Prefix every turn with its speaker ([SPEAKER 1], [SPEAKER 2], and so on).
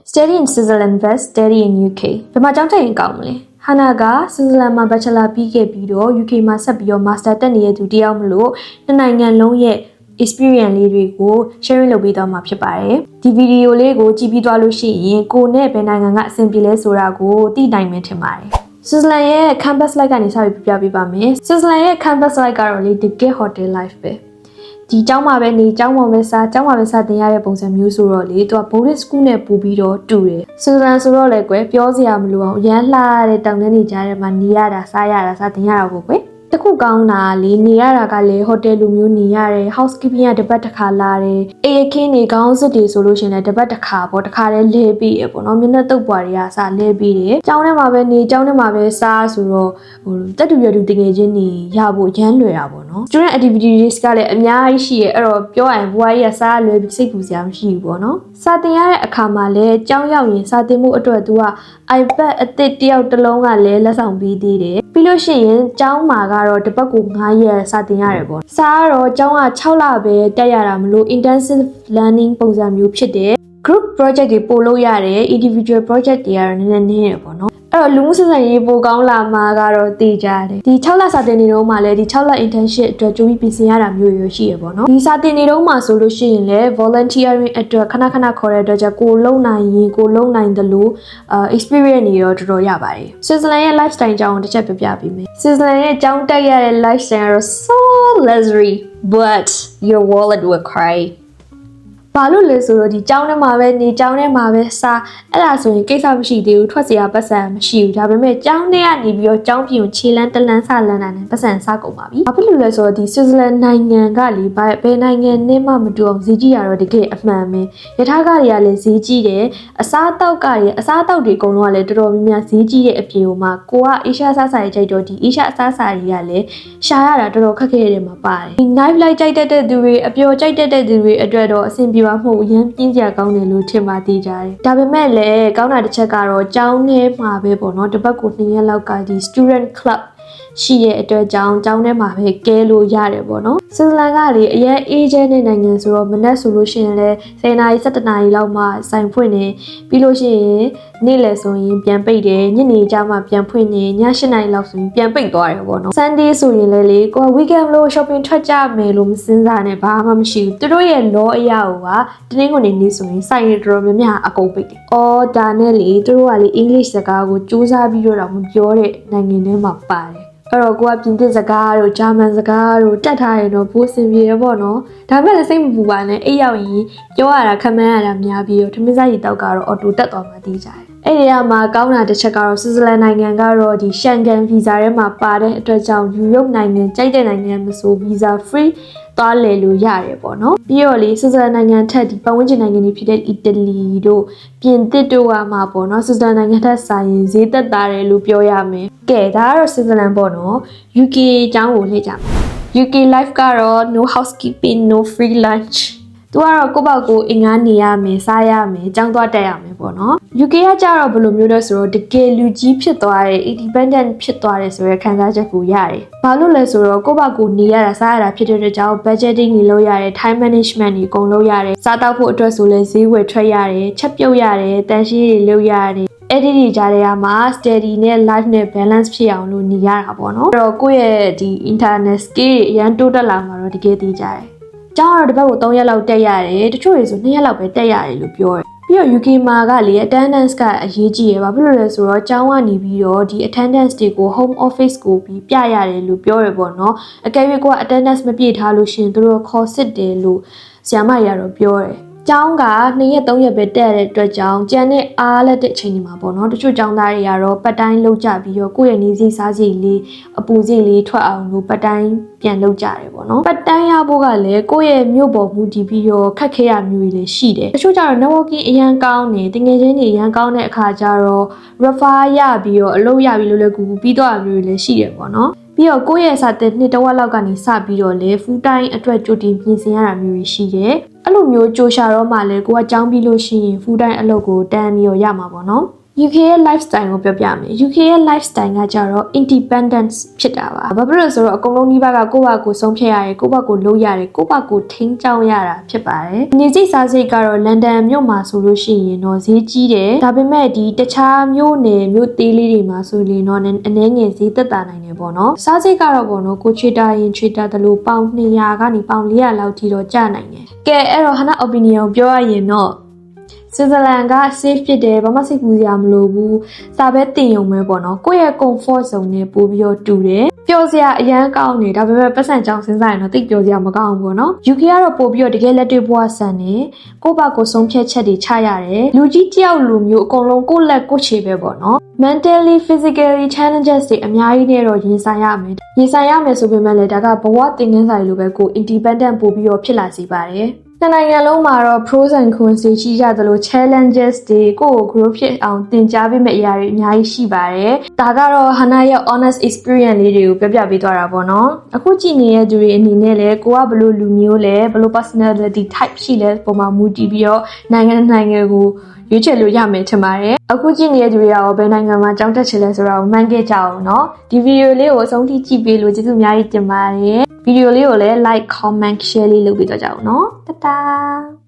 [SPEAKER 1] Study in Switzerland vs Study in UK ဘယ်မှာကျောင်းတက်ရင်ကောင်းမလဲဟာနာက Switzerland မှာ Bachelor ပြီးခဲ့ပြီးတော့ UK မှာဆက်ပြီးတော့ Master တက်နေတဲ့သူတယောက်မလို့နှစ်နိုင်ငံလုံးရဲ့ experience လေးတွေကို sharing လုပ်ပေးသွားမှာဖြစ်ပါတယ်ဒီဗီဒီယိုလေးကိုကြည့်ပြီးသွားလို့ရှိရင်ကိုနဲ့ဘယ်နိုင်ငံကအဆင်ပြေလဲဆိုတာကိုသိနိုင်မယ်ထင်ပါတယ်Switzerland ရဲ့ campus life ကနေစပြီးပြပြပေးပါမယ် Switzerland ရဲ့ campus life ကတော့လေတကယ် hotel life ပဲဒီကျောင်းမှာပဲနေကျောင်းမှာပဲစားကျောင်းမှာပဲစားတင်ရတဲ့ပုံစံမျိုးဆိုတော့လေသူက boarding school နဲ့ပို့ပြီးတော့တူတယ်။ Switzerland ဆိုတော့လေကွယ်ပြောစရာမလိုအောင်ရမ်းလှတဲ့တောင်ထဲနေကြတဲ့မှာနေရတာစားရတာစားတင်ရတာပေါ့ကွယ်တခုကောင်းတာလေနေရတာကလေ hotel လိုမျိုးနေရတယ် housekeeping ကတစ်ပတ်တစ်ခါလာတယ်အေးခင်းနေကောင်းစစ်တွေဆိုလို့ရှင်လည်းတစ်ပတ်တစ်ခါပေါ့တစ်ခါတည်းလဲပြီးရပေါ့နော်မျက်နှာတုပ်ပွားတွေကစားလဲပြီးတယ်ကျောင်းထဲမှာပဲနေကျောင်းထဲမှာပဲစားဆိုတော့တက်တူရတူတကယ်ချင်းနေရဖို့ရမ်းလွယ်တာပေါ့နော် student activities ကလည်းအများကြီးရှိရအဲ့တော့ပြောရရင်ဘွားကြီးကစားလွယ်ပြီးစိတ်ပူစရာမရှိဘူးပေါ့နော်စာတင်ရတဲ့အခါမှာလည်းကျောင်းရောက်ရင်စာတင်မှုအတွက်သူက iPad အသစ်တယောက်တစ်လုံးကလည်းလက်ဆောင်ပေးသေးတယ်ပြီးလို့ရှိရင်ကျောင်းမှာကတော့တစ်ပတ်ကို9ရက်စာတင်ရတယ်ပေါ့စာကတော့ကျောင်းက6လပဲတက်ရတာမလို့ intensive learning ပုံစံမျိုးဖြစ်တယ် group project တွေပို့လို့ရတယ် individual project တွေကတော့နည်းနည်းပေါ့နော်အဲ့တော့လူမှုဆက်ဆံရေးပိုကောင်းလာမှာကတော့သိကြတယ်ဒီ6လစာတင်နေတော့မှလည်းဒီ6လ internship အတွက်ကြိုးပြီးပြင်ဆင်ရတာမျိုးရရှိရပေါ့နော်ဒီစာတင်နေတော့မှဆိုလို့ရှိရင်လည်း volunteering အတွက်ခဏခဏခေါ်တဲ့အတွက်ကြောင့်ကိုလုံနိုင်ရင်ကိုလုံနိုင်တယ်လို့experience တွေရောတော်တော်ရပါတယ် Switzerland ရဲ့ lifestyle အကြောင်းတစ်ချက်ပြပြပေးမယ် Switzerland ရဲ့ကျောင်းတက်ရတဲ့ lifestyle ကတော့ so luxury but your wallet will cryဘာလို့လဲဆိုတော့ဒီကျောင်းထဲမှာပဲနေကျောင်းထဲမှာပဲစားအဲ့ဒါဆိုရင်ကိစ္စမရှိသေးဘူးထွက်စရာပတ်စံမရှိဘူးဒါပေမဲ့ကျောင်းထဲကနေပြီးတော့ကျောင်းပြင်ကိုခြေလန်းတလန်းဆလန်းတာနဲ့ပတ်စံစားကုန်ပါပြီဘာဖြစ်လို့လဲဆိုတော့ဒီ Switzerland နိုင်ငံကလေဘယ်နိုင်ငံနဲ့မှမတူအောင်ဈေးကြီးရတော့တကယ်အမှန်ပဲရထားကားတွေကလည်းဈေးကြီးတယ်အစားအသောက်ကတွေအစားအသောက်တွေအကုန်လုံးကလည်းတော်တော်များများဈေးကြီးတဲ့အပြင်မှာကိုကအေရှားစားစာရေးကြိုက်တော့ဒီအေရှားအစားစာတွေကလည်းရှာရတာတော်တော်ခက်ခဲတယ်မှာပါတယ်ဒီ night life ကြိုက်တတ်တဲ့သူတွေအပျော်ကြိုက်တတ်တဲ့သူတွေအတွက်တော့အဆင်ပြေပါမဟုတ်ရမ်းပြင်းစရာကောင်းတယ်လို့ထင်ပါသေးကြတယ်ဒါပေမဲ့လည်းကောင်းတာတစ်ချက်ကတော့ကျောင်းထဲမှာပဲပေါ့နော်တစ်ပတ်ကို2ရက်လောက်ကဒီ student club ရှိရဲ့အတွက်ကျောင်းထဲမှာပဲကဲလို့ရတယ်ပေါ့နော်ဆွစ်ဇာလန်ကလေအရင်အေးချမ်းတဲ့နိုင်ငံဆိုတော့မနက်ဆိုလို့ရှိရင်လည်း10နာရီ17နာရီလောက်မှဆိုင်ဖွင့်နေပြီးလို့ရှိရင်နေ့လယ်ဆိုရင်ပြန်ပိတ်တယ်ညနေကျမှပြန်ဖွင့်နေည7နာရီလောက်ဆိုရင်ပြန်ပိတ်သွားတယ်ပေါ့နော် Sunday ဆိုရင်လည်းကိုက weekend လို့ shopping ထွက်ကြမယ်လို့မစဉ်းစားနဲ့ဘာမှမရှိဘူးသူတို့ရဲ့ law အရာကတနင်္ဂနွေနေ့ဆိုရင်ဆိုင်ရတော်များများအကုန်ပိတ်တယ်အော်ဒါနဲ့လေသူတို့ကလေ English စကားကိုစူးစမ်းပြီးတော့မပြောတဲ့နိုင်ငံထဲမှာပါတယ်အဲ့တော့ကိုကပြင်သစ်စကားတို့ဂျာမန်စကားတို့တက်ထားရင်တော့ပိုးစင်ပြေရပေါ့နော်ဒါပေမဲ့လည်းစိတ်မပူပါနဲ့အဲ့ရောက်ရင်ပြောရတာခမန်းရတာများပြီးတော့ထမင်းစားရီတောက်ကတော့အော်တိုတက်သွားမှသိကြတယ်အဲ့ဒီကမှာကောင်းတာတစ်ချက်ကတော့ဆွစ်ဇာလန်နိုင်ငံကတော့ဒီ Schengen visa ထဲမှာပါတဲ့အတွက်ကြောင့်ယူရိုပနိုင်ငံကြိုက်တဲ့နိုင်ငံမဆို visa free သွားလည်လို့ရတယ်ပေါ့နော်ပြီးတော့လေဆွစ်ဇာလန်နိုင်ငံထက်ဒီပတ်ဝန်းကျင်နိုင်ငံတွေဖြစ်တဲ့အီတလီတို့ပြင်သစ်တို့ကမှာပေါ့နော်ဆွစ်ဇာလန်နိုင်ငံထက်စာရင်ဈေးသက်သာတယ်လို့ပြောရမယ်ကဲဒါကတော့ဆွစ်ဇာလန်ပေါ့နော် UK အကြောင်းကိုလေ့ကြပါ UK life ကတော့ no housekeeping no free lunchသူကတော့ကိုယ့်ဘောက်ကိုအင်္ဂါနေရမယ်စားရမယ်ကျောင်းသွားတက်ရမယ်ပေါ့နော် UK ကကြတော့ဘယ်လိုမျိုးလဲဆိုတော့တကယ်လူကြီးဖြစ်သွားတယ် independent ဖြစ်သွားတယ်ဆိုရယ်ခံစားချက်ကိုရတယ်ဘာလို့လဲဆိုတော့ကိုယ့်ဘောက်ကိုနေရတာစားရတာဖြစ်တဲ့အတွက်ကြောင့် budgeting တွေလုပ်ရတယ် time management တွေအကုန်လုပ်ရတယ်စားတောက်ဖို့အတွက်ဆိုလဲဈေးဝယ်ထွက်ရတယ်ချက်ပြုတ်ရတယ်တန်ရှင်းတွေလုပ်ရတယ်အဲ့ဒီတွေကြားထဲမှာ study နဲ့ life နဲ့ balance ဖြစ်အောင်လို့နေရတာပေါ့နော်အဲ့တော့ကိုယ့်ရဲ့ဒီ internet skill အရန်တိုးတက်လာမှာတော့တကယ်သိကြတယ်ကျောင်းကတော့တစ်ပတ်ကို3ရက်လောက်တက်ရတယ်တချို့တွေဆို2ရက်လောက်ပဲတက်ရတယ်လို့ပြောတယ်ပြီးတော့ UK မှာကလေ attendance ကအရေးကြီးရယ်ဘာဖြစ်လို့လဲဆိုတော့ကျောင်းကနေပြီးတော့ဒီ attendance တွေကို home office ကိုပြီးပြရတယ်လို့ပြောရပေါ့နော်အကယ်၍ကိုက attendance မပြည့်ထားလို့ရှင်သူတို့ခေါ်စစ်တယ်လို့ဆရာမကြီးကတော့ပြောတယ်ကျောင်းက2ရက်3ရက်ပဲတက်ရတဲ့အတွက်ကြောင့်ကျန်တဲ့အားလက်တဲ့အချိန်ဒီမှာပေါ့နော်တချို့ကျောင်းသားတွေကတော့ပတ်တိုင်းလောက်ကြပြီးတော့ကိုယ့်ရဲ့နေစည်းစားစည်းလေးအပူစည်းလေးထွက်အောင်လို့ပတ်တိုင်းပြန်လောက်ကြတယ်ပေါ့နော်ပတ်တိုင်းရဖို့ကလည်းကိုယ့်ရဲ့မြို့ပေါ်မူတည်ပြီးတော့ခက်ခဲရမျိုးတွေလည်းရှိတယ်တချို့ကျတော့ networking အရန်ကောင်းနေတကယ်ချင်းတွေအရန်ကောင်းတဲ့အခါကျတော့ refer ရပြီးတော့အလုပ်ရပြီးလို့လည်းကူပြီးတော့မျိုးတွေလည်းရှိတယ်ပေါ့နော်ပြီးတော့ကိုယ့်ရဲ့စာတင်နှစ်တဝက်လောက်ကနေစပြီးတော့လေ full time အတွက်ကြိုတင်ပြင်ဆင်ရတာမျိုးတွေရှိတယ်အဲ့လိုမျိုးကြိုရှာတော့မှလည်းကိုကကြောင်းပြီးလို့ရှိရင် full time အလုပ်ကိုတန်းပြီးတော့ရမှာပေါ့နော် UK ရဲ့ lifestyle ကိုပြောပြမယ် UK ရဲ့ lifestyle ကကြတော့ independence ဖြစ်တာပါဘာဖြစ်လို့ဆိုတော့အကုန်လုံးနှိပါကကိုယ့်ဘာကိုဆုံးဖြတ်ရတယ်ကိုယ့်ဘာကိုလုပ်ရတယ်ကိုယ့်ဘာကိုထိန်းကျောင်းရတာဖြစ်ပါတယ်နေစိတ်စားစိတ်ကတော့လန်ဒန်မြို့မှာဆိုလို့ရှိရင်တော့ဈေးကြီးတယ်ဒါပေမဲ့ဒီတခြားမြို့နယ်မြို့သေးလေးတွေမှာဆိုရင်တော့အနည်းငယ်ဈေးသက်သာနိုင်တယ်ပေါ့နော်စားစိတ်ကတော့ပေါ့နော်ကိုချွေတာရင်ချွေတာတလို့ပေါင်200ကနေပေါင်400လောက်ထိတော့ကျနိုင်တယ်ကဲအဲ့တော့Hana opinion ကိုပြောရရင်တော့Switzerland က safe ဖြစ်တယ်ဘာမှစိတ်ပူစရာမလိုဘူးစာပဲတင်ရုံပဲပေါ့နော်ကိုယ့်ရဲ့ comfort zone နဲ့ပို့ပြီးတော့တူတယ်ပျော်စရာအရန်ကောင်းနေဒါပေမဲ့ပတ်စံကြောင်စဉ်းစားရင်တော့တိတ်ပျော်စရာမကောင်းဘူးပေါ့နော် UK ကတော့ပို့ပြီးတော့တကယ်လက်တွေ့ဘဝဆန်နေကိုယ့်ဘာကိုဆုံးဖြတ်ချက်တွေချရတယ်လူကြီးတယောက်လူမျိုးအကုန်လုံးကိုယ့်လက်ကိုယ့်ခြေပဲပေါ့နော် mentally physically challenges တွေအများကြီးနဲ့တော့ရင်ဆိုင်ရမယ်ဆိုပေမဲ့လည်းဒါကဘဝသင်ခန်းစာတွေလိုပဲကို independent ပို့ပြီးတော့ဖြစ်လာစေပါတယ်နိုင်ငံလုံးမှာတော့ pros and cons တွေရှိကြသလို challenges တွေကို grow ဖြစ်အောင်သင်ကြားပေးမယ့်အရာတွေအများကြီးရှိပါတယ်။ဒါကတော့ Hana ရဲ့ honest experience လေးတွေကိုပြောပြပေးသွားတာပေါ့နော်။အခုကြည့်နေတဲ့သူတွေအနေနဲ့လည်းကိုကဘယ်လိုလူမျိုးလဲဘယ်လို personality type ရှိလဲပုံမှန်မူတည်ပြီးတော့နိုင်ငံကိုရွေးချယ်လို့ရမယ်ထင်ပါတယ်။အခုကြည့်နေတဲ့သူတွေရောဘယ်နိုင်ငံမှာကြောင်းတက်ချင်လဲဆိုတာကိုမှန်းခဲ့ကြအောင်နော်။ဒီဗီဒီယိုလေးကိုအဆုံးထိကြည့်ပေးလို့ကျေးဇူးအများကြီးတင်ပါတယ်။ဗီဒီယိုလေးကိုလည်း like comment share လေးလုပ်ပေးတော့ကြအောင်နော်တတား